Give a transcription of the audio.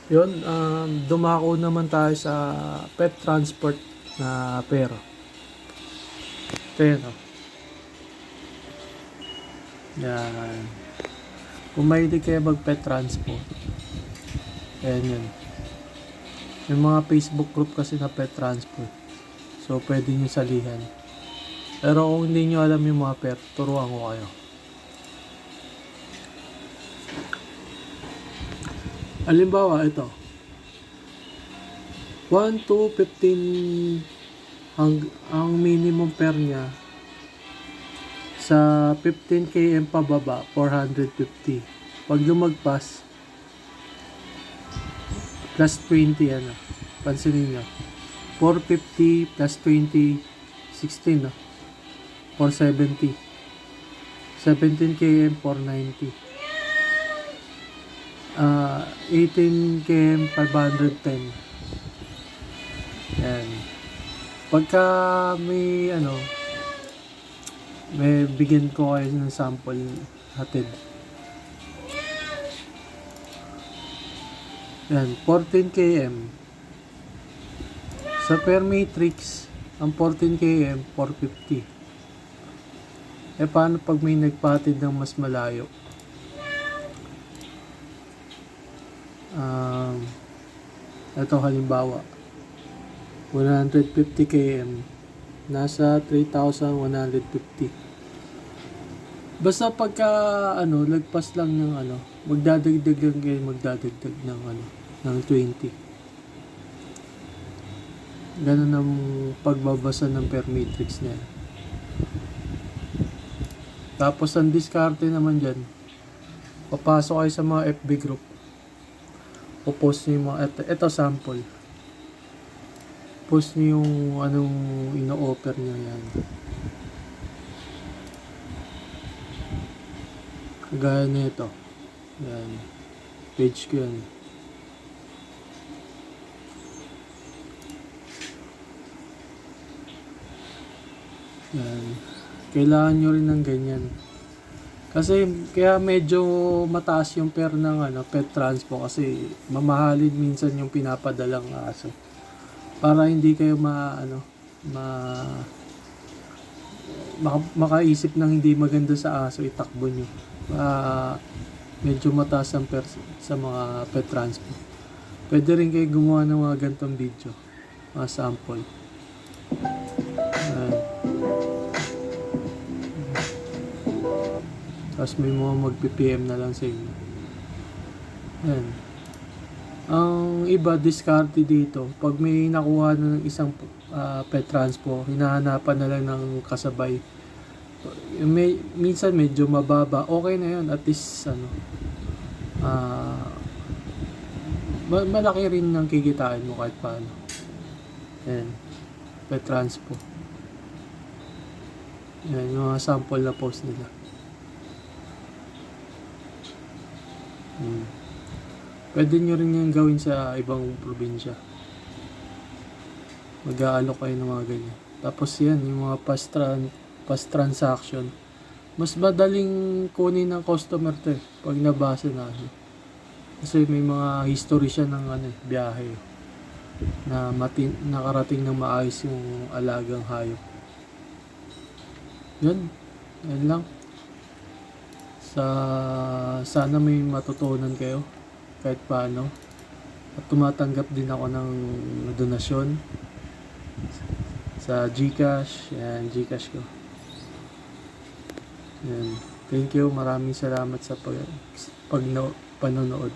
Yun, dumako naman tayo sa pet transport na pera. Ito yun, oh. Yan. Kung mahilig kayo mag-pet transport, ayan yun. Yung mga Facebook group kasi na pet transport. So, pwede nyo salihan. Pero kung hindi nyo alam yung mga pet, turuan ko kayo. Halimbawa, ito. 1 to 15 ang minimum pair niya. Sa 15 km pababa, 450. Pag lumagpas, plus 20 ano. Pansinin nyo. 450 plus 20, 16 no? 470. 17 km, 490. 18 km, 510. Yan. Pagka may bigyan ko kayo ng sample hatid. Yan, 14 km. Sa per matrix, ang 14 km, 450. Paano pag may nagpatid ng mas malayo? Ito halimbawa, 150 km, nasa 3,150. Basta pagka lagpas lang ng magdadagdag lang kayo, magdadagdag ng ng 20. Ganun ang pagbabasa ng per matrix niya. Tapos ang diskarte naman dyan, papasok kayo sa mga FB group, post nyo yung mga, ito sample, post nyo yung anong ino-offer nyo yan. Kagaya na ito. Yan. Page ko yan. Yan. Kailangan nyo rin ng ganyan. Kasi kaya medyo mataas yung pair ng pet transpo kasi mamahalin minsan yung pinapadalang aso. Para hindi kayo makaisip ng hindi maganda sa aso, itakbo nyo. Medyo mataas ang pair sa mga pet transpo. Pwede rin kayo gumawa ng mga ganitong video, mga sample. Tapos may mga mag-PPM na lang sa inyo. Ayan. Ang iba, diskarte dito. Pag may nakuha na ng isang pet transpo, hinahanapan na lang ng kasabay. Minsan medyo mababa. Okay na yun. At least, malaki rin ang kikitain mo kahit paano. Ayan. Pet transpo. Ayan, yung mga sample na post nila. Pwede nyo rin yung gawin sa ibang probinsya. Mag-aalok kayo ng mga ganyan. Tapos yan, yung mga past transaction. Mas madaling kunin ng customer to pag nabasa na. Kasi may mga history siya ng biyahe. Na nakarating ng maayos yung alagang hayop. Yan lang. Sana may matutunan kayo kahit paano. At tumatanggap din ako ng donasyon sa GCash. Yan, GCash ko. Yan. Thank you. Maraming salamat sa panonood.